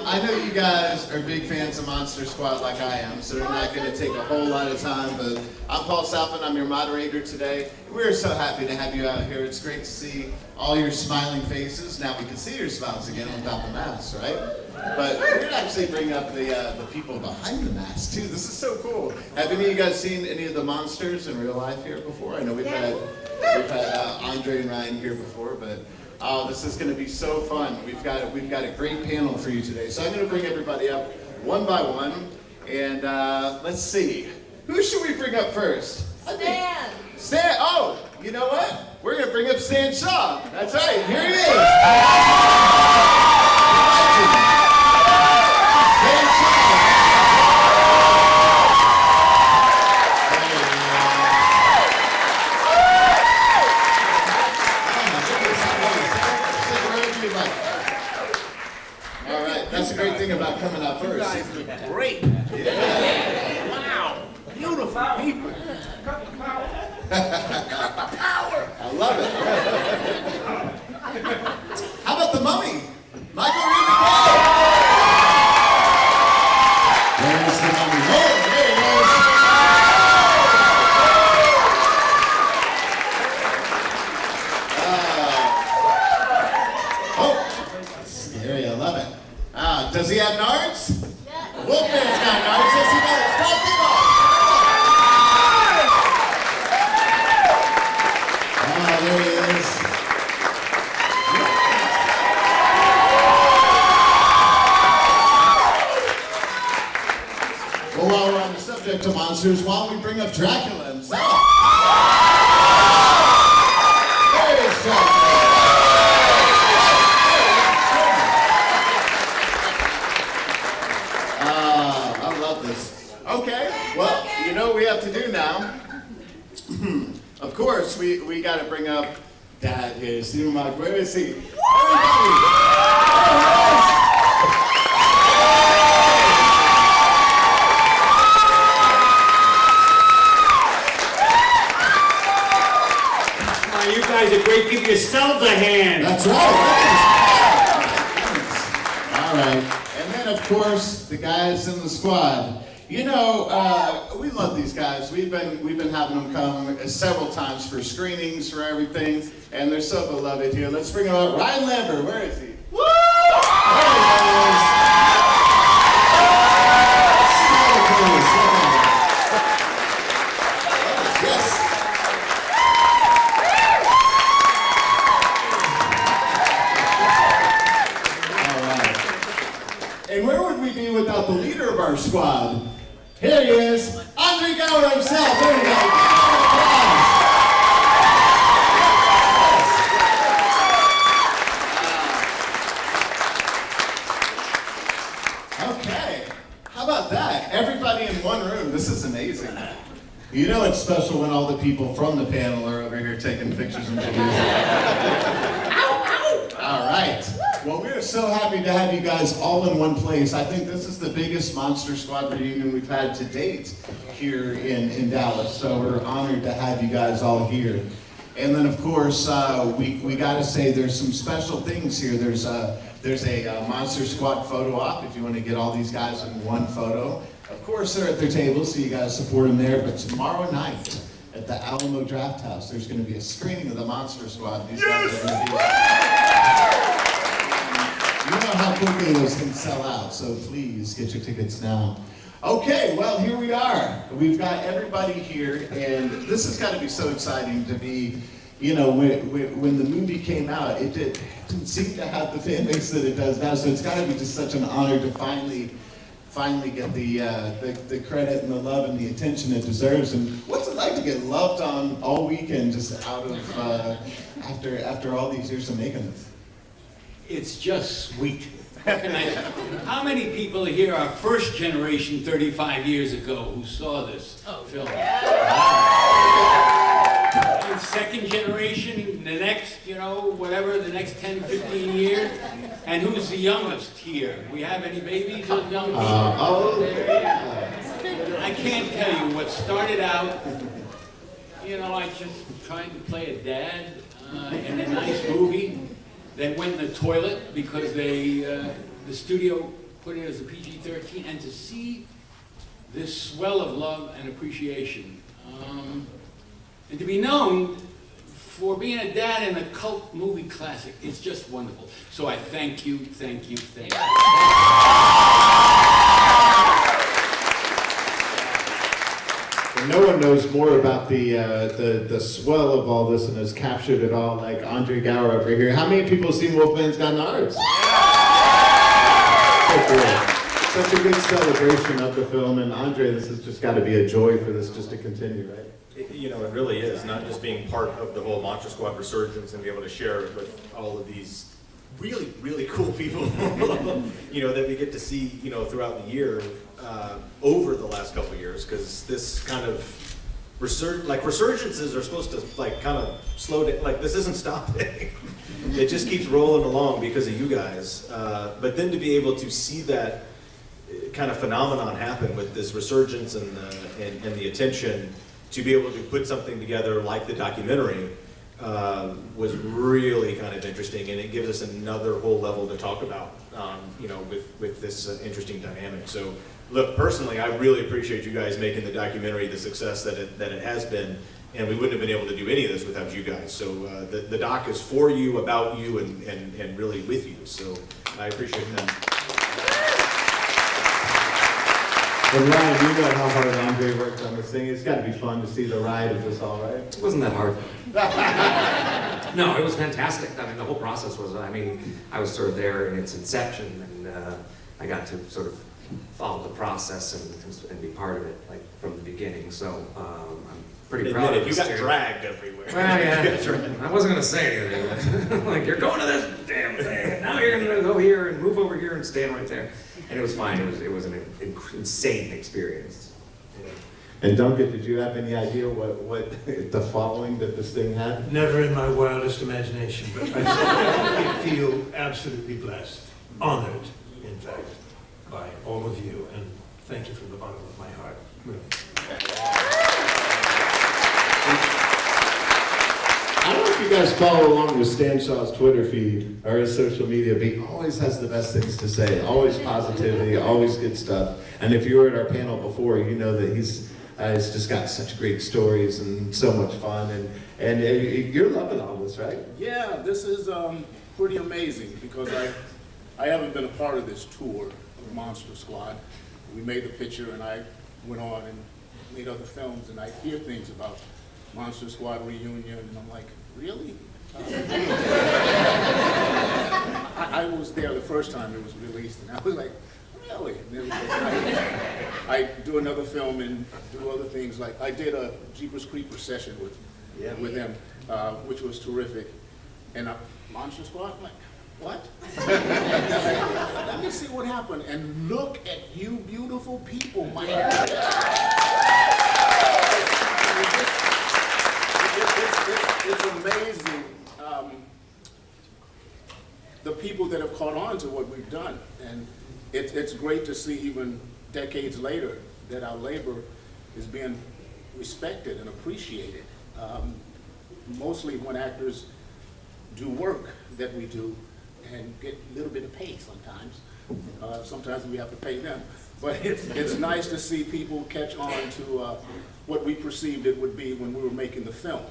I know you guys are big fans of Monster Squad like I am, so we're not going to take a whole lot of time, but I'm Paul Salfen, I'm your moderator today. We're so happy to have you out here. It's great to see all your smiling faces. Now we can see your smiles again without the mask, right? But we're going to actually bring up the people behind the mask too. This is so cool. Have any of you guys seen any of the monsters in real life here before? I know we've had Andre and Ryan here before, but this is going to be so fun. We've got a great panel for you today. So I'm going to bring everybody up one by one, and let's see. Who should we bring up first? Stan. Stan. Oh, you know what? We're going to bring up Stan Shaw. That's right. Here he is. Stan Shaw. All right, that's the great thing about coming out first. Great. Yeah. Wow. Beautiful people. Power. I love it. How about the mummy? Michael Reid. There's the mummy. Oh, there he is. Oh, scary. I love it. Does he have nards? Yeah. Wolfman's got nards. Yes, he does. Go, people. There he is. Well, while we're on the subject of monsters, why don't we bring up Dracula himself? There is Dracula. I love this. Okay, well, you know what we have to do now. Of course, we got to bring up Dad here. See my, where is he? Everybody! You guys are great. Give yourselves a hand. That's right. All right. And then, of course, the guys in the squad. You know, we love these guys. We've been having them come several times for screenings, for everything, and they're so beloved here. Let's bring them up. Ryan Lambert, where is he? Woo! There he is. Yes. All right. And where would we be without the leader of our squad? Here he is, Gower himself. There we go. Okay, how about that? Everybody in one room. This is amazing. You know it's special when all the people from the panel are over here taking pictures and videos. All right. Well, we're so happy to have you guys all in one place. I think this is the biggest Monster Squad reunion we've had to date here in Dallas. So we're honored to have you guys all here. And then, of course, we got to say there's some special things here. There's a Monster Squad photo op if you want to get all these guys in one photo. Of course, they're at their tables, so you guys support them there. But tomorrow night at the Alamo Draft House, there's going to be a screening of the Monster Squad. These guys are going to be. You know how quickly those things sell out, so please get your tickets now. Okay, well, here we are. We've got everybody here, and this has got to be so exciting to be, you know, when the movie came out, it didn't seem to have the fan base that it does now, so it's got to be just such an honor to finally get the credit and the love and the attention it deserves. And what's it like to get loved on all weekend just out of, after all these years of making this? It's just sweet. How many people here are first generation 35 years ago who saw this film? And second generation, the next, whatever, the next 10, 15 years? And who's the youngest here? We have any babies or young people? I can't tell you what started out, I just trying to play a dad in a nice movie. Then went in the toilet because the studio put it as a PG-13, and to see this swell of love and appreciation. And to be known for being a dad in a cult movie classic, it's just wonderful. So I thank you, thank you, thank you. And no one knows more about the swell of all this and has captured it all like Andre Gower over here. How many people have seen Wolfman's Got Nards? Such a good celebration of the film, and Andre, this has just got to be a joy for this just to continue, right? You know, it really is, not just being part of the whole Monster Squad resurgence and be able to share it with all of these really, really cool people, you know, that we get to see, you know, throughout the year, over the last couple of years, because this kind of resurgences are supposed to like kind of slow down, like this isn't stopping. It just keeps rolling along because of you guys. But then to be able to see that kind of phenomenon happen with this resurgence and the attention, to be able to put something together like the documentary was really kind of interesting, and it gives us another whole level to talk about, you know, with this interesting dynamic. So, look, personally, I really appreciate you guys making the documentary the success that it has been, and we wouldn't have been able to do any of this without you guys. So the doc is for you, about you, and really with you. So I appreciate that. And Ryan, you know how hard Andre worked on this thing. It's got to be fun to see the ride of this all, right? It wasn't that hard. No, it was fantastic. I mean, the whole process was, I mean, I was sort of there in its inception, and I got to sort of follow the process and be part of it, like, from the beginning. So I'm pretty proud of it. You got dragged everywhere. Well, yeah, I wasn't going to say anything. Like, you're going to this damn thing, and now you're going to go here and move over here and stand right there. And it was fine. It was an insane experience. And Duncan, did you have any idea what the following that this thing had? Never in my wildest imagination, but I definitely feel absolutely blessed, honored, in fact, by all of you, and thank you from the bottom of my heart. Really. I don't know if you guys follow along with Stan Shaw's Twitter feed or his social media, but he always has the best things to say, always positivity, always good stuff. And if you were at our panel before, you know that he's just got such great stories and so much fun, and you're loving all this, right? Yeah, this is pretty amazing because I haven't been a part of this tour of Monster Squad. We made the picture and I went on and made other films, and I hear things about Monster Squad reunion, and I'm like, really? I was there the first time it was released, and I was like, really? And then I do another film and do other things. Like I did a Jeepers Creepers session with them, which was terrific. And Monster Squad, I'm like, what? Let me see what happened. And look at you beautiful people, my God. It's amazing the people that have caught on to what we've done. And it's great to see even decades later that our labor is being respected and appreciated. Mostly when actors do work that we do and get a little bit of pay sometimes. Sometimes we have to pay them. But it's nice to see people catch on to what we perceived it would be when we were making the film.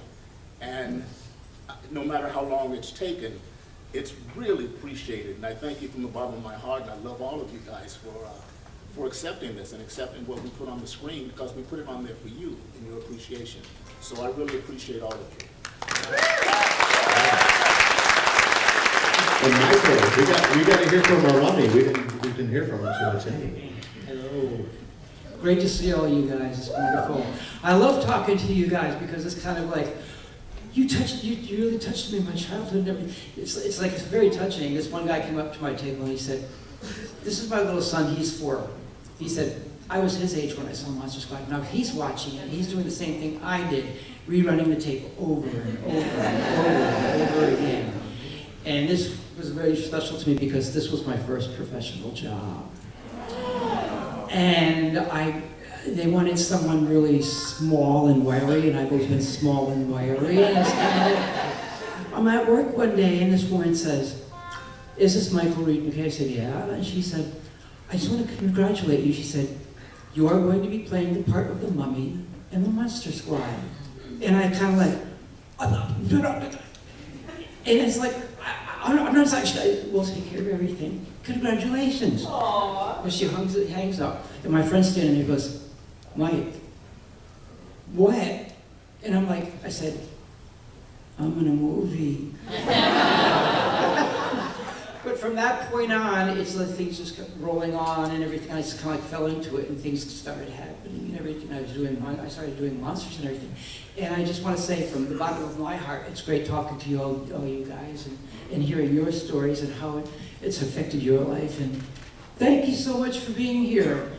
And no matter how long it's taken, it's really appreciated. And I thank you from the bottom of my heart, and I love all of you guys for accepting this and accepting what we put on the screen, because we put it on there for you and your appreciation. So I really appreciate all of you. And MacKay, we got to hear from Arami. We didn't hear from him too much anyway. Hello. Great to see all you guys. It's wonderful. I love talking to you guys because it's kind of like, you really touched me in my childhood and everything. It's like, it's very touching. This one guy came up to my table and he said, this is my little son, he's 4. He said, I was his age when I saw Monster Squad. Now he's watching it, he's doing the same thing I did, rerunning the tape over and over and over and over again. And this was very special to me because this was my first professional job. And they wanted someone really small and wiry, and I've always been small and wiry. And I'm at work one day, and this woman says, is this Michael Reid MacKay? I said, yeah. And she said, I just want to congratulate you. She said, you are going to be playing the part of the mummy in the Monster Squad. And I kind of like, and it's like, I'm not actually, we'll take care of everything. Congratulations. Aww. And she hangs up. And my friend's standing there and goes, Mike, what? And I'm like, I said, I'm in a movie. But from that point on, it's like things just kept rolling on and everything. I just kind of like fell into it and things started happening and everything. I started doing monsters and everything. And I just want to say from the bottom of my heart, it's great talking to you all you guys and hearing your stories and how it's affected your life. And thank you so much for being here.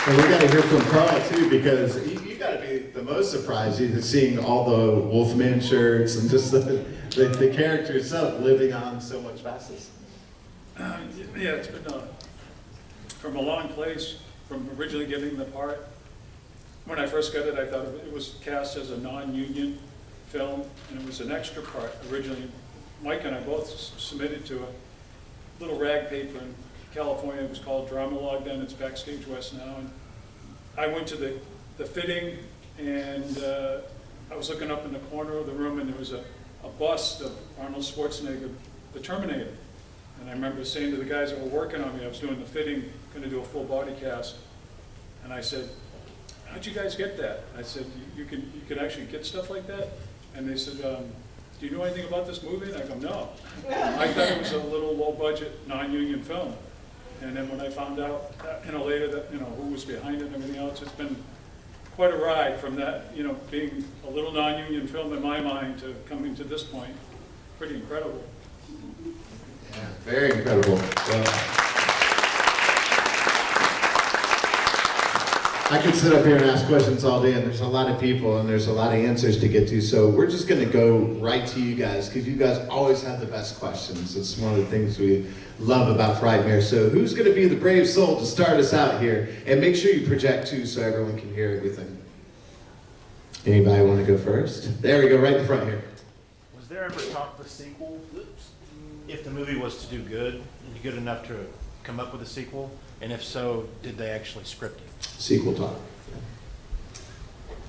And we got to hear from Carl too, because you got to be the most surprised seeing all the Wolfman shirts and just the character itself living on so much fastest. Yeah, it's been from a long place, from originally getting the part. When I first got it, I thought it was cast as a non-union film, and it was an extra part originally. Mike and I both submitted to a little rag paper in California. It was called Dramalog then. It's Backstage West now. And I went to the fitting, and I was looking up in the corner of the room, and there was a bust of Arnold Schwarzenegger, the Terminator. And I remember saying to the guys that were working on me, I was doing the fitting, going to do a full body cast, and I said, how'd you guys get that? I said, you can actually get stuff like that? And they said, do you know anything about this movie? And I go, no. I thought it was a little low-budget, non-union film. And then when I found out, later that, who was behind it and everything else, it's been quite a ride from that, being a little non-union film in my mind to coming to this point. Pretty incredible. Yeah, very incredible. Well, I could sit up here and ask questions all day, and there's a lot of people, and there's a lot of answers to get to, so we're just going to go right to you guys, because you guys always have the best questions. It's one of the things we love about Frightmare. So who's going to be the brave soul to start us out here? And make sure you project, too, so everyone can hear everything. Anybody want to go first? There we go, right in front here. Was there ever talk of a sequel? If the movie was to do good enough to come up with a sequel? And if so, did they actually script it? Sequel talk.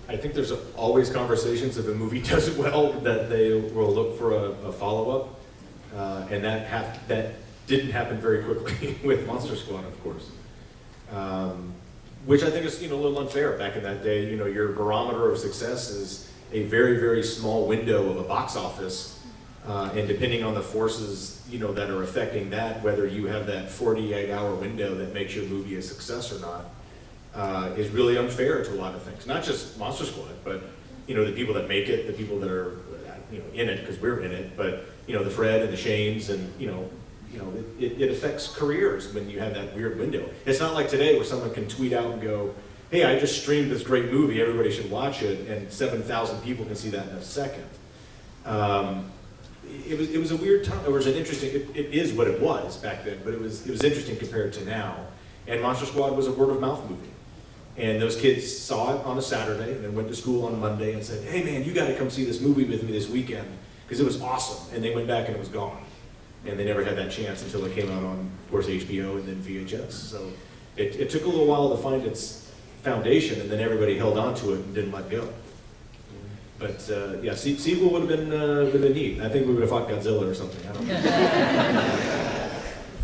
I think there's always conversations if a movie does well that they will look for a follow-up, and that didn't happen very quickly with Monster Squad, of course, which I think is a little unfair. Back in that day, your barometer of success is a very, very small window of a box office, and depending on the forces that are affecting that, whether you have that 48-hour window that makes your movie a success or not, is really unfair to a lot of things. Not just Monster Squad, but the people that make it, the people that are in it, because we're in it, but the Fred and the Shanes, and it affects careers when you have that weird window. It's not like today where someone can tweet out and go, hey, I just streamed this great movie, everybody should watch it, and 7,000 people can see that in a second. It was a weird time. It was an interesting. It is what it was back then, but it was interesting compared to now. And Monster Squad was a word of mouth movie, and those kids saw it on a Saturday and then went to school on Monday and said, "Hey man, you got to come see this movie with me this weekend because it was awesome." And they went back and it was gone, and they never had that chance until it came out on, of course, HBO and then VHS. So it took a little while to find its foundation, and then everybody held on to it and didn't let go. But yeah, sequel would have been neat. I think we would have fought Godzilla or something. I don't know.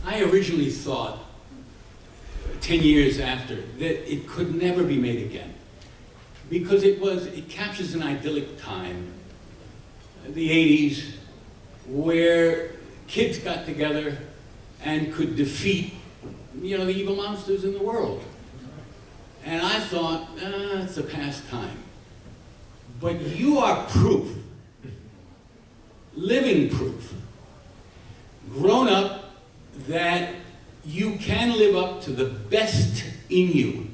I originally thought, 10 years after, that it could never be made again. Because it captures an idyllic time, the 80s, where kids got together and could defeat, the evil monsters in the world. And I thought, it's a past time. But you are proof, living proof, grown up, that you can live up to the best in you.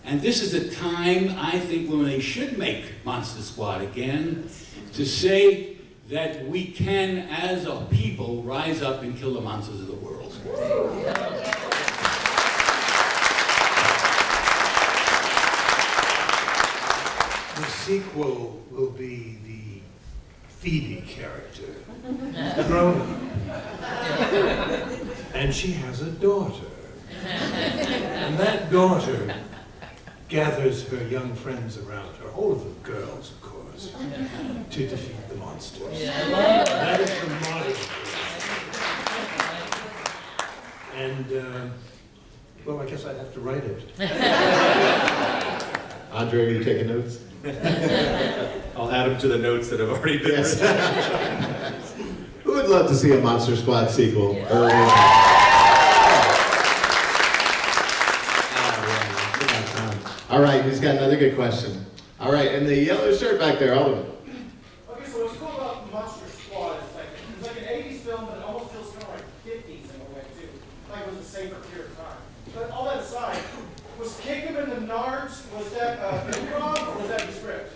And this is a time, I think, when they should make Monster Squad again, to say that we can, as a people, rise up and kill the monsters of the world. The sequel will be the Phoebe character, grown up. And she has a daughter. And that daughter gathers her young friends around her, all of them girls, of course, to defeat the monsters. That is the modern version. And, well, I guess I'd have to write it. Andre, are you taking notes? I'll add them to the notes that have already been written. Who would love to see a Monster Squad sequel? All right, he's got another good question. All right, and the yellow shirt back there, all of it. Okay, so what's cool about Monster Squad is like, it's like an 80s film, but it almost feels kind of like 50s in a way, too. Like it was a safer period of time. But all that aside, was Kick 'em in the Nards, was that improv or was that the script?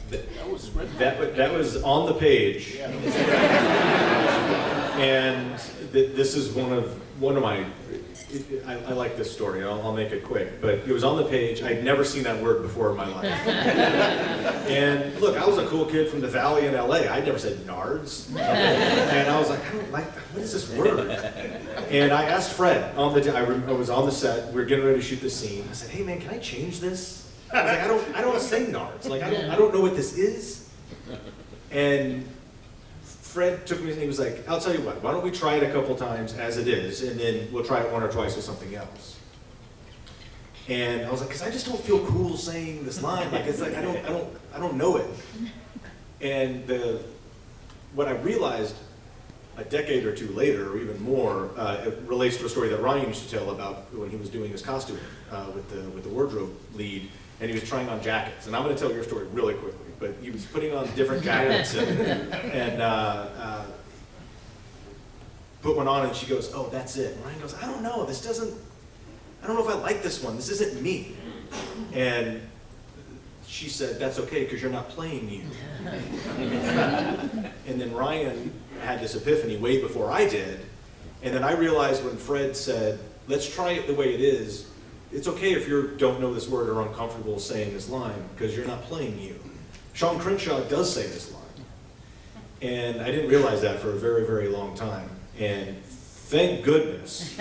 That was scripted. That was on the page. Yeah. And this is one of my, I like this story, I'll make it quick, but it was on the page. I'd never seen that word before in my life. And look, I was a cool kid from the Valley in LA. I'd never said nards. And I was like, I don't like that. What is this word? And I asked Fred, I was on the set, we were getting ready to shoot this scene. I said, hey man, can I change this? I was like, I don't want to say nards. Like, I don't know what this is. And Fred took me and he was like, I'll tell you what, why don't we try it a couple times as it is, and then we'll try it one or twice with something else. And I was like, because I just don't feel cool saying this line. Like, it's like I don't know it. And what I realized a decade or two later, or even more, it relates to a story that Ryan used to tell about when he was doing his costume with the wardrobe lead, and he was trying on jackets. And I'm going to tell your story really quickly, but he was putting on different jackets and put one on, and she goes, "Oh, that's it." And Ryan goes, "I don't know. I don't know if I like this one. This isn't me." And she said, "That's okay, because you're not playing you." And then Ryan had this epiphany way before I did. And then I realized when Fred said, "Let's try it the way it is. It's okay if you don't know this word or uncomfortable saying this line, because you're not playing you." Sean Crenshaw does say this line. And I didn't realize that for a very, very long time. And thank goodness.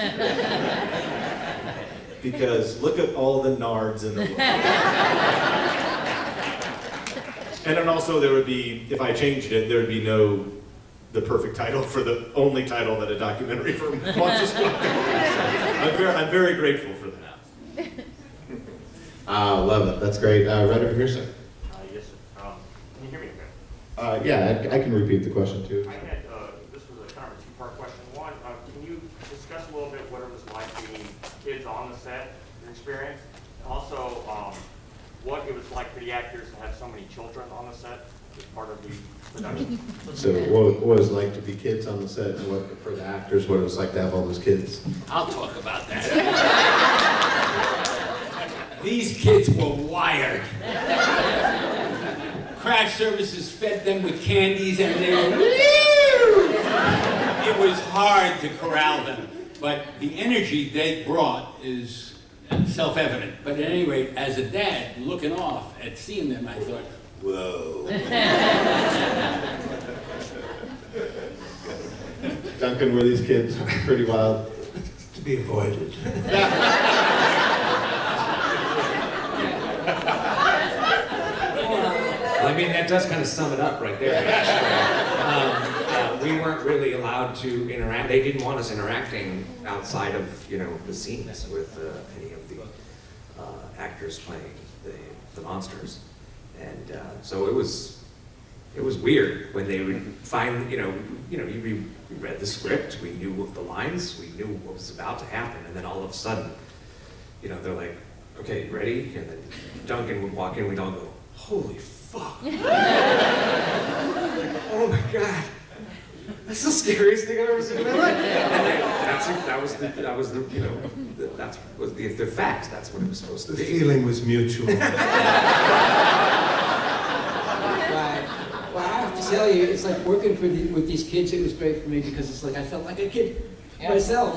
Because look at all the nards in the world. And then also there would be, if I changed it, there would be the perfect title for the only title that a documentary for Monster Squad. I'm very grateful for that. Love it. That's great. Right over here, sir. Yes, sir. Can you hear me okay? Yeah, I can repeat the question too. I had, this was a kind of a two-part question. One, can you discuss a little bit what it was like being kids on the set, your experience? And also, what it was like for the actors to have so many children on the set as part of the production? So what it was like to be kids on the set, and what for the actors, what it was like to have all those kids? I'll talk about that. These kids were wired. Craft services fed them with candies and they were, it was hard to corral them. But the energy they brought is self-evident. But at any rate, as a dad, looking off at seeing them, I thought, whoa. Duncan, were these kids pretty wild? To be avoided. I mean, that does kind of sum it up right there, actually. We weren't really allowed to interact. They didn't want us interacting outside of, the scenes with any of the actors playing the monsters. And so it was weird when they would find, we read the script, we knew the lines, we knew what was about to happen, and then all of a sudden, they're like, "Okay, ready?" And then Duncan would walk in, we'd all go, "Holy fuck." Oh my God. That's the scariest thing I've ever seen in my life. And that was the fact. That's what it was supposed to The be. feeling was mutual. Right. Well, I have to tell you, it's like working with these kids. It was great for me because it's like I felt like a kid myself.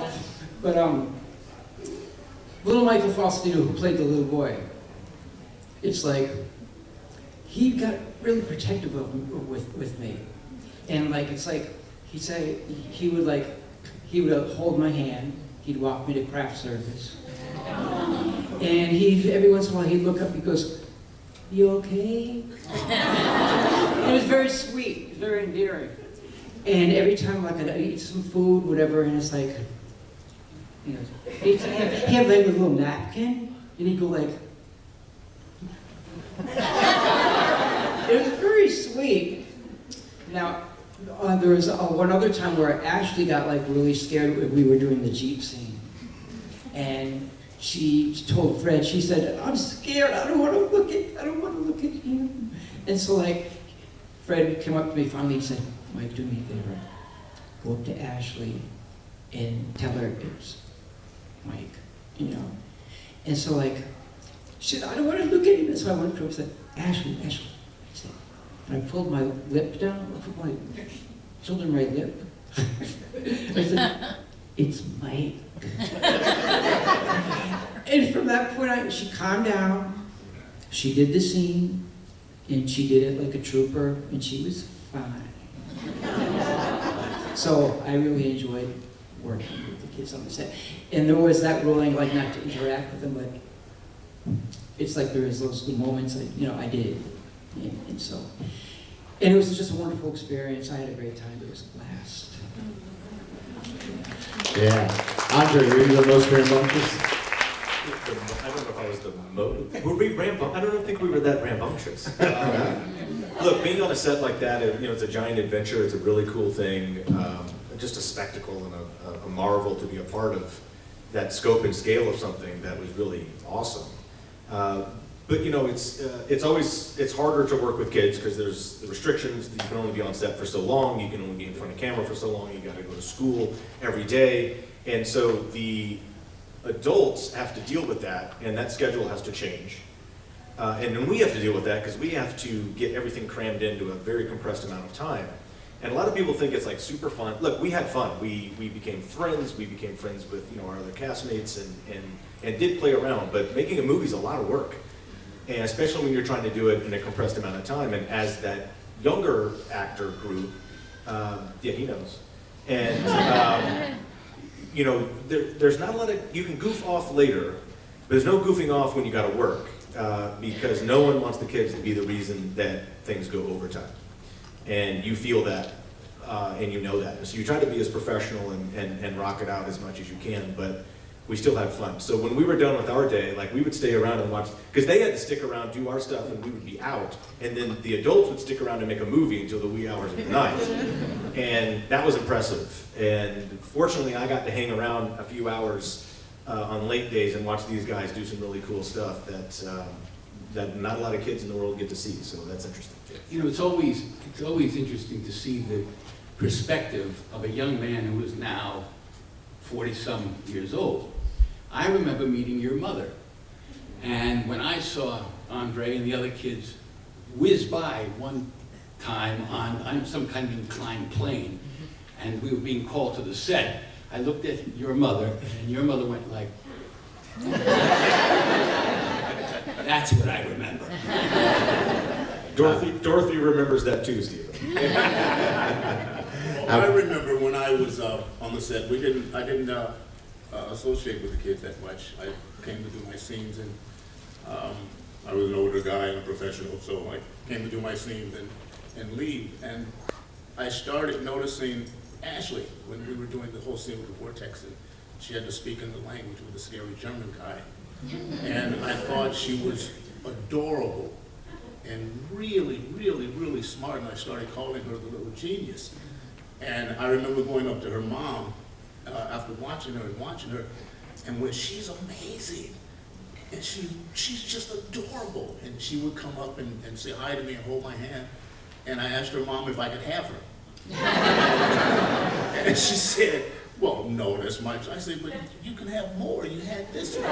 But little Michael Faustino, who played the little boy, it's like he got really protective of with me. And like, it's like, he'd say, he would hold my hand, he'd walk me to craft service. And every once in a while, he'd look up, he goes, "You okay?" It was very sweet, very endearing. And every time, like, I'd eat some food, whatever, and it's like, you know, he'd have like a little napkin, and he'd go like, it was very sweet. Now, there was one other time where I actually got like really scared when we were doing the Jeep scene. And she told Fred, she said, "I'm scared, I don't want to look at him." And so like, Fred came up to me finally and said, "Mike, do me a favor. Go up to Ashley and tell her it's Mike, you know." And so like, she said, "I don't want to look at him." And so I went to her and said, Ashley. I said, and I pulled my lip down, I put my shoulder on my lip. I said, "It's Mike." And from that point on, she calmed down, she did the scene, and she did it like a trooper, and she was fine. So I really enjoyed working with the kids on the set. And there was that ruling, like not to interact with them, but it's like there is those moments that, you know, I did. And so, and it was just a wonderful experience. I had a great time. It was a blast. Yeah. Andre, were you the most rambunctious? I don't know if I was the most. Were we rambunctious? I don't think we were that rambunctious. Look, being on a set like that, you know, it's a giant adventure. It's a really cool thing. Just a spectacle and a marvel to be a part of that scope and scale of something that was really awesome. But you know, it's harder to work with kids because there's the restrictions. You can only be on set for so long. You can only be in front of camera for so long. You got to go to school every day, and so the adults have to deal with that, and that schedule has to change. And then we have to deal with that because we have to get everything crammed into a very compressed amount of time. And a lot of people think it's like super fun. Look, we had fun. We became friends. We became friends with, you know, our other castmates and did play around. But making a movie is a lot of work, and especially when you're trying to do it in a compressed amount of time. And as that younger actor group, yeah, he knows. And you know, there's not a lot of, you can goof off later, but there's no goofing off when you got to work. Because no one wants the kids to be the reason that things go overtime. And you feel that, and you know that. And so you try to be as professional and rock it out as much as you can, but we still had fun. So when we were done with our day, like we would stay around and watch, because they had to stick around, do our stuff, and we would be out. And then the adults would stick around and make a movie until the wee hours of the night. And that was impressive. And fortunately, I got to hang around a few hours on late days and watch these guys do some really cool stuff that not a lot of kids in the world get to see. So that's interesting. You know, it's always interesting to see the perspective of a young man who is now 40-some years old. I remember meeting your mother, and when I saw Andre and the other kids whiz by one time on some kind of inclined plane, and we were being called to the set, I looked at your mother, and your mother went like, that's what I remember. Dorothy remembers that too, Stephen. Well, I remember when I was on the set, I didn't associate with the kids that much. I came to do my scenes, and I was an older guy and a professional, so I came to do my scenes and leave. And I started noticing Ashley when we were doing the whole scene with the vortex, and she had to speak in the language with the scary German guy. And I thought she was adorable and really, really, really smart, and I started calling her the little genius. And I remember going up to her mom after watching her, and when she's amazing, and she's just adorable, and she would come up and say hi to me and hold my hand, and I asked her mom if I could have her. And she said, "Well, no, that's much." I said, "But you can have more. You had this one."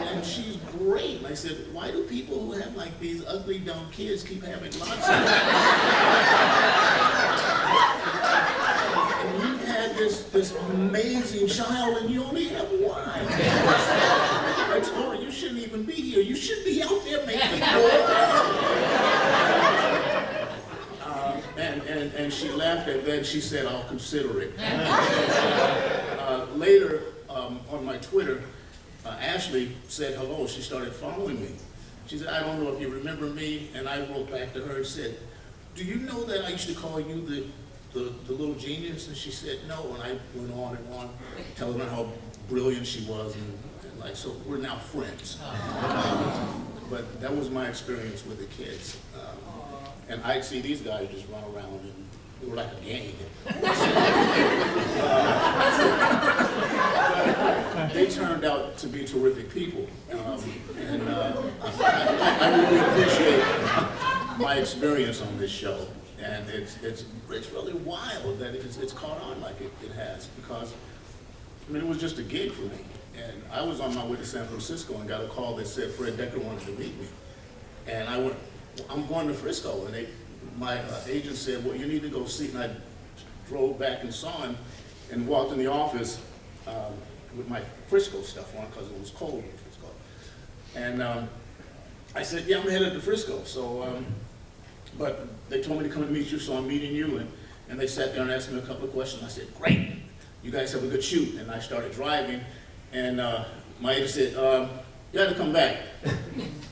And she's great. And I said, "Why do people who have like these ugly, dumb kids keep having lots of them?" And you had this amazing child, and you only have one. I told her, you shouldn't even even be here. You should be out there making more. And she laughed, and then she said, I'll consider it. Later, on my Twitter, Ashley said hello. She started following me. She said, I don't know if you remember me, and I wrote back to her and said, do you know that I used to call you the little genius? And she said, no, and I went on and on, telling her how brilliant she was, and like, so we're now friends. But that was my experience with the kids. And I'd see these guys just run around, and they were like a gang. They turned out to be terrific people. And I really appreciate my experience on this show. And it's really wild that it's caught on like it has, because, I mean, it was just a gig for me. And I was on my way to San Francisco and got a call that said Fred Decker wanted to meet me. And I went, I'm going to Frisco. And my agent said, well, you need to go see. And I drove back and saw him and walked in the office with my Frisco stuff on because it was cold in Frisco. And I said, yeah, I'm headed to Frisco. So, but they told me to come and meet you, so I'm meeting you. And they sat there and asked me a couple of questions. I said, great, you guys have a good shoot. And I started driving. And my agent said, you had to come back.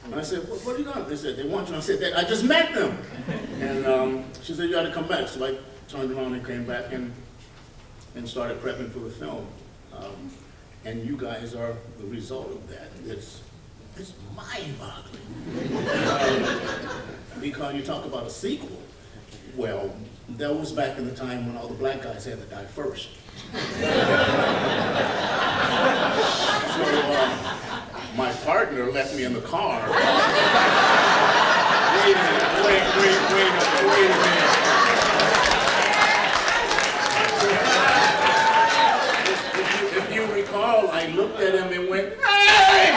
And I said, what are you doing? They said, they want you. I said, I just met them. And she said, you had to come back. So I turned around and came back and started prepping for the film. And you guys are the result of that. It's mind-boggling. Because you talk about a sequel. Well, that was back in the time when all the black guys had to die first. So my partner left me in the car. Wait a minute. If you recall, I looked at him and went, hey!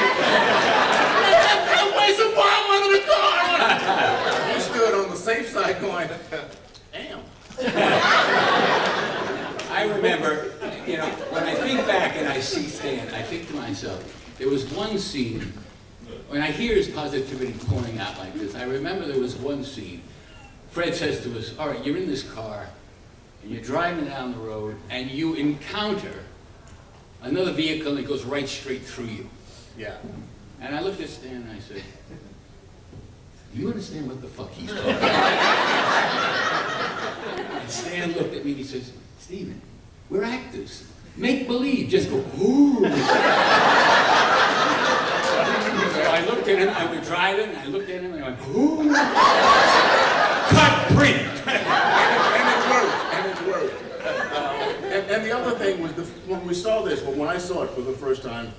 Where's the bomb under the car? He stood on the safe side going, damn. I remember, you know, when I think back and I see Stan, I think to myself, there was one scene, when I hear his positivity pouring out like this, I remember there was one scene. Fred says to us, all right, you're in this car, and you're driving down the road, and you encounter another vehicle that goes right straight through you. Yeah. And I looked at Stan and I said, do you understand what the fuck he's talking about? And Stan looked at me and he says, Steven, we're actors. Make believe, just go, ooh. So I looked at him, I was driving, and I looked at him and I went, ooh. Cut print. and it worked. And the other thing was, when we saw this, when I saw it for the first time,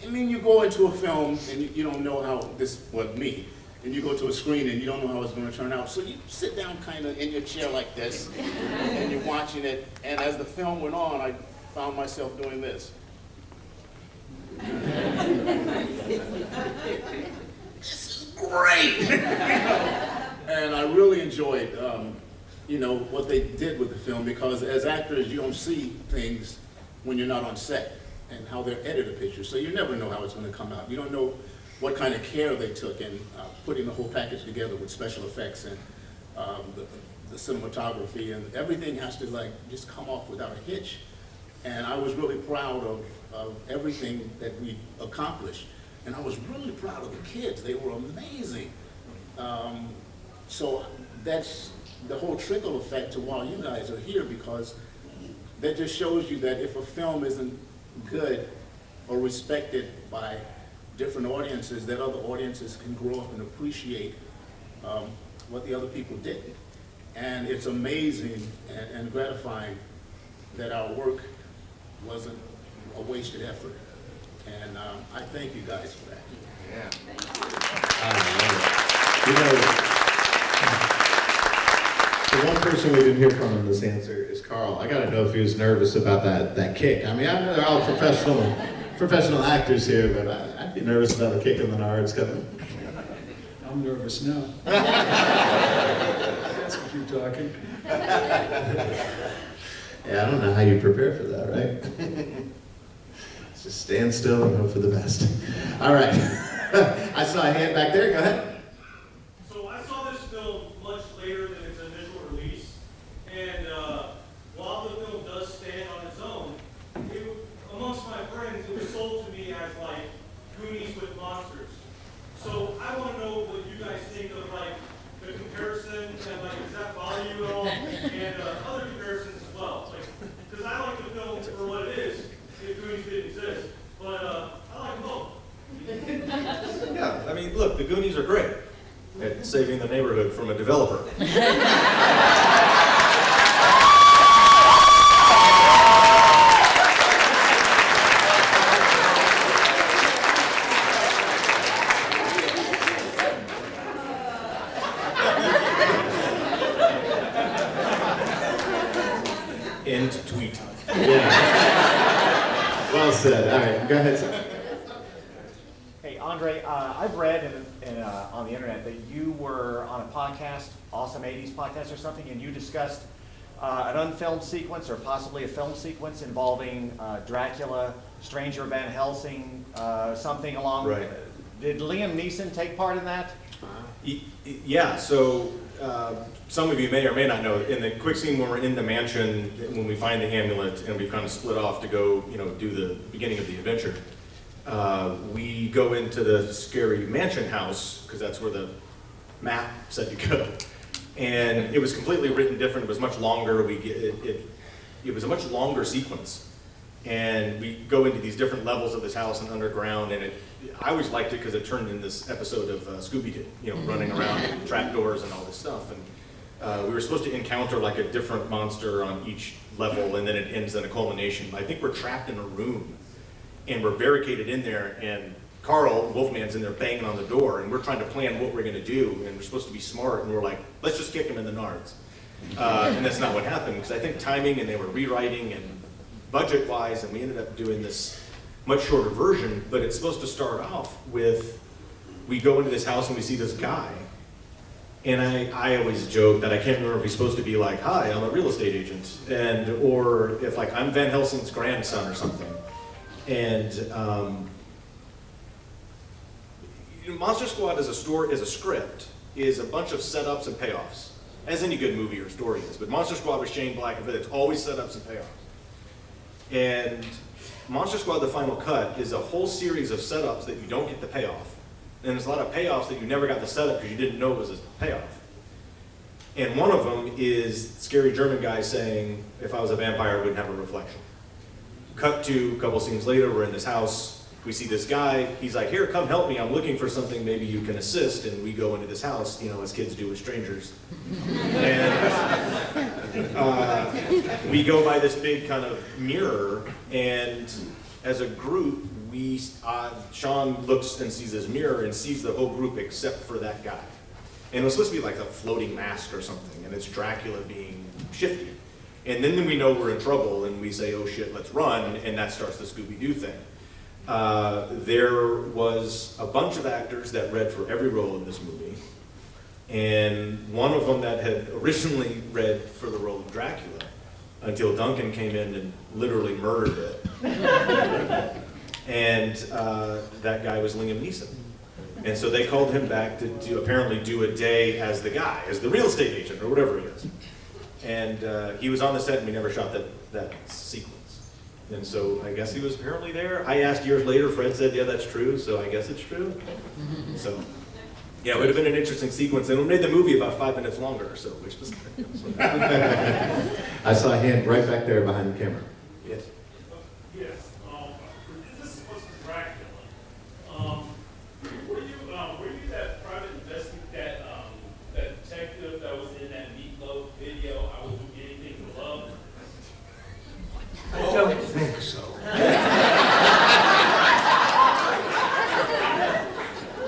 I mean, you go into a film and you don't know how me, and you go to a screen and you don't know how it's going to turn out. So you sit down kind of in your chair like this, and you're watching it, and as the film went on, I found myself doing this. This is great! And I really enjoyed, you know, what they did with the film, because as actors, you don't see things when you're not on set, and how they're edited pictures. So you never know how it's going to come out. You don't know what kind of care they took in putting the whole package together with special effects and the cinematography, and everything has to like just come off without a hitch. And I was really proud of everything that we accomplished. And I was really proud of the kids. They were amazing. So that's the whole trickle effect to why you guys are here, because that just shows you that if a film isn't good or respected by different audiences, that other audiences can grow up and appreciate what the other people did. And it's amazing and gratifying that our work wasn't a wasted effort. And I thank you guys for that. Yeah. You know, the one person we didn't hear from in this answer is Carl. I gotta know if he was nervous about that kick. I mean, I know they're all professional actors here, but I'd be nervous about a kick in the nards coming. I'm nervous now. Let's keep talking. Yeah, I don't know how you prepare for that, right? Just stand still and hope for the best. All right. I saw a hand back there. Go ahead. So I saw this film much later than its initial release, and while the film does stand on its own, amongst my friends, it was sold to me as like Goonies with monsters. So I want to know what you guys think of like the comparison and like does that bother you at all, and other comparisons as well. Because I like the film for what it is, if Goonies didn't exist, but I like them both. Yeah, I mean, look, the Goonies are great at saving the neighborhood from a developer. End tweet. Yeah. Well said. All right, go ahead, sir. Hey, Andre, I've read on the internet that you were on a podcast, Awesome 80s podcast or something, and you discussed an unfilmed sequence or possibly a film sequence involving Dracula, Stranger Van Helsing, something along. Right. Did Liam Neeson take part in that? Yeah, so some of you may or may not know, in the quick scene when we're in the mansion, when we find the amulet and we've kind of split off to go, do the beginning of the adventure, we go into the scary mansion house, because that's where the map said to go. And it was completely written different, it was much longer, it was a much longer sequence. And we go into these different levels of this house and underground, and I always liked it because it turned into this episode of Scooby-Doo, running around and trapdoors and all this stuff. And we were supposed to encounter like a different monster on each level, and then it ends in a culmination. I think we're trapped in a room, and we're barricaded in there, and Carl, Wolfman's in there banging on the door, and we're trying to plan what we're going to do, and we're supposed to be smart, and we're like, let's just kick him in the nards. And that's not what happened, because I think timing, and they were rewriting, and budget-wise, and we ended up doing this much shorter version, but it's supposed to start off with, we go into this house and we see this guy, and I always joke that I can't remember if he's supposed to be like, hi, I'm a real estate agent, or if like, I'm Van Helsing's grandson or something. And Monster Squad as a script is a bunch of setups and payoffs, as any good movie or story is, but Monster Squad with Shane Black, it's always setups and payoffs. And Monster Squad, the final cut, is a whole series of setups that you don't get the payoff. And there's a lot of payoffs that you never got the setup because you didn't know it was a payoff. And one of them is scary German guy saying, if I was a vampire, I wouldn't have a reflection. Cut to a couple scenes later, we're in this house, we see this guy, he's like, here, come help me, I'm looking for something, maybe you can assist. And we go into this house, as kids do with strangers. And we go by this big kind of mirror, and as a group, Sean looks and sees this mirror and sees the whole group except for that guy. And it was supposed to be like a floating mask or something, and it's Dracula being shifty. And then we know we're in trouble, and we say, oh shit, let's run, and that starts the Scooby-Doo thing. There was a bunch of actors that read for every role in this movie, and one of them that had originally read for the role of Dracula, until Duncan came in and literally murdered it. And that guy was Liam Neeson. And so they called him back to apparently do a day as the guy, as the real estate agent, or whatever he is. And he was on the set, and we never shot that sequence. And so I guess he was apparently there. I asked years later, Fred said, yeah, that's true, so I guess it's true. So, yeah, it would have been an interesting sequence, and it made the movie about 5 minutes longer or so, which was... I saw a hand right back there behind the camera. Yes. Yes. This was Dracula. Were you that private investigator, that detective that was in that Meatloaf video, I Will Do Anything for Love? I don't think so.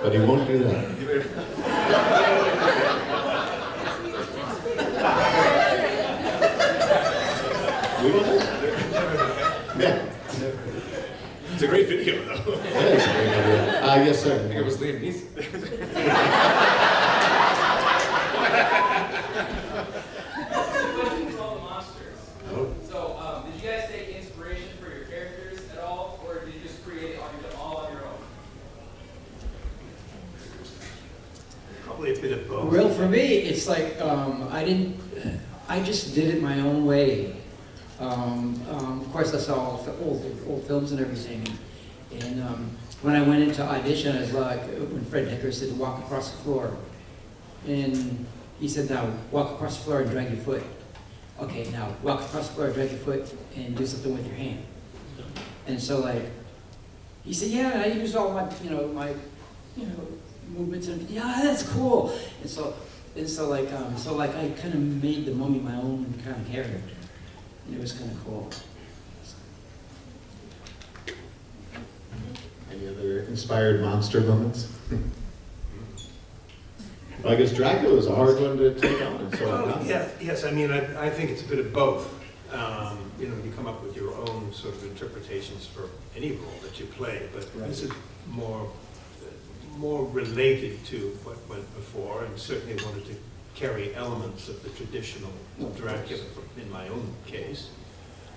But he won't do that. We will. Yeah. It's a great video, though. That is a great idea. Yes, sir. I think it was Liam Neeson. Questions on the monsters. So, did you guys take inspiration for your characters at all, or did you just create it all on your own? Probably a bit of both. Well, for me, it's like I just did it my own way. Of course, I saw all old films and everything. And when I went into audition, I was like, when Fred Decker said, walk across the floor. And he said, now walk across the floor and drag your foot. Okay, now walk across the floor, drag your foot, and do something with your hand. And so like, he said, yeah, I used all my, my movements, and yeah, that's cool. And so like I kind of made the mummy my own kind of character, and it was kind of cool. Any other inspired monster moments? Well, I guess Dracula is a hard one to take on. So yes, I mean, I think it's a bit of both. You come up with your own sort of interpretations for any role that you play, but this is more related to what went before, and certainly wanted to carry elements of the traditional Dracula in my own case.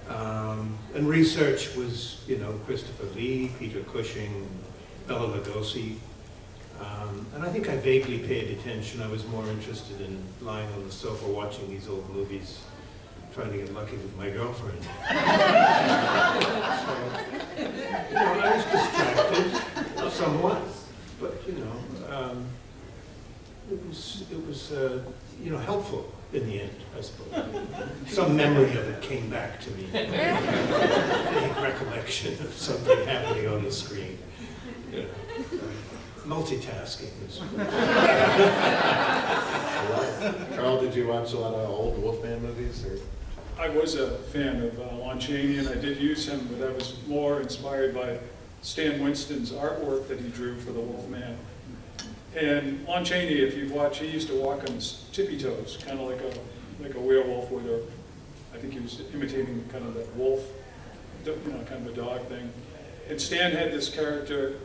And research was, Christopher Lee, Peter Cushing, Bela Lugosi. And I think I vaguely paid attention. I was more interested in lying on the sofa watching these old movies, trying to get lucky with my girlfriend. So, I was distracted somewhat, but it was helpful in the end, I suppose. Some memory of it came back to me. Vague recollection of something happening on the screen. Multitasking. Carl, did you watch a lot of old Wolfman movies? Or? I was a fan of Lon Chaney, and I did use him, but I was more inspired by Stan Winston's artwork that he drew for the Wolfman. And Lon Chaney, if you watch, he used to walk on his tippy toes, kind of like a werewolf with a, I think he was imitating kind of that wolf, kind of a dog thing. And Stan had this character,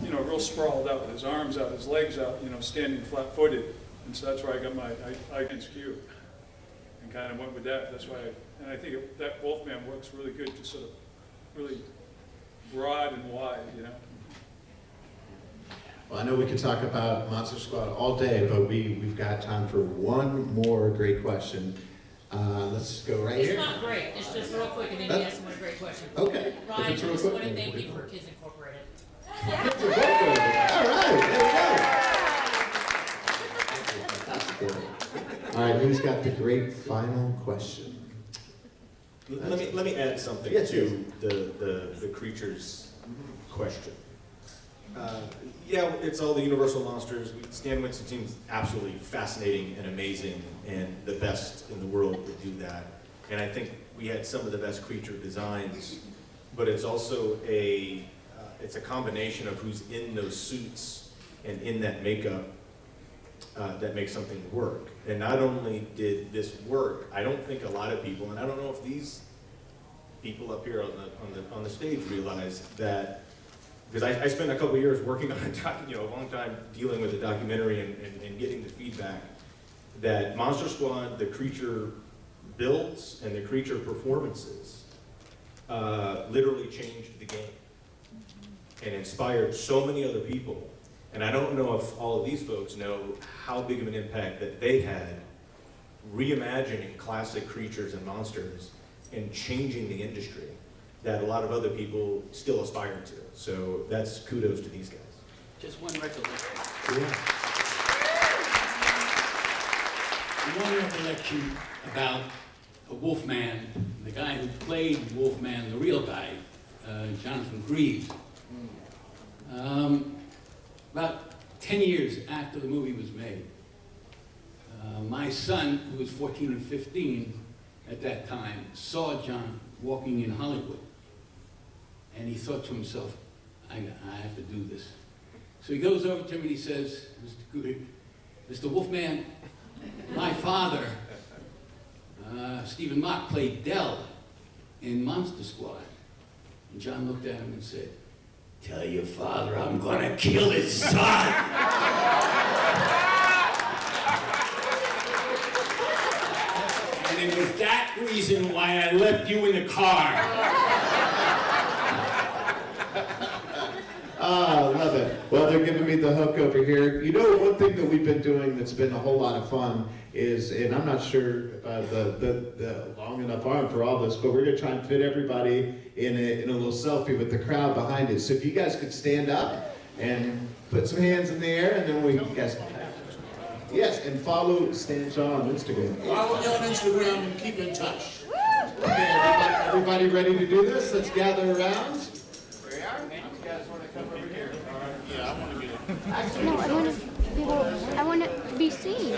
real sprawled out, with his arms out, his legs out, standing flat-footed. And so that's where I got my against Q, and kind of went with that. That's why, and I think that Wolfman works really good, just sort of really broad and wide, Well, I know we could talk about Monster Squad all day, but we've got time for one more great question. Let's go right here. It's not great. It's just real quick, and then you ask one great question. Okay. Ryan, I just want to thank you for Kids Incorporated. All right, there we go. All right, who's got the great final question? Let me add something to the creatures question. It's all the universal monsters. Stan Winston seems absolutely fascinating and amazing, and the best in the world to do that. And I think we had some of the best creature designs, but it's also it's a combination of who's in those suits and in that makeup that makes something work. And not only did this work, I don't think a lot of people, and I don't know if these people up here on the stage realize that, because I spent a couple of years working on a long time dealing with a documentary and getting the feedback that Monster Squad, the creature builds and the creature performances literally changed the game and inspired so many other people. And I don't know if all of these folks know how big of an impact that they had reimagining classic creatures and monsters and changing the industry that a lot of other people still aspire to. So that's kudos to these guys. Just one recollection. Yeah. One recollection about a Wolfman, the guy who played Wolfman, the real guy, Jonathan Reid. About 10 years after the movie was made, my son, who was 14 or 15 at that time, saw John walking in Hollywood. And he thought to himself, I have to do this. So he goes over to him and he says, Mr. Wolfman, my father, Stephen Macht, played Dell in Monster Squad. And John looked at him and said, tell your father I'm gonna kill his son. And it was that reason why I left you in the car. Ah, love it. Well, there Leo giving me the hook over here. You know, one thing that we've been doing that's been a whole lot of fun is, and I'm not sure if I have the long enough arm for all this, but we're gonna try and fit everybody in a little selfie with the crowd behind it. So if you guys could stand up and put some hands in the air, and then you guys, yes, and follow Stan Shaw on Instagram. Follow me on Instagram and keep in touch. Okay, everybody ready to do this? Let's gather around. Where are you guys want to come over here? Yeah, I want to get it. No, I want to be seen.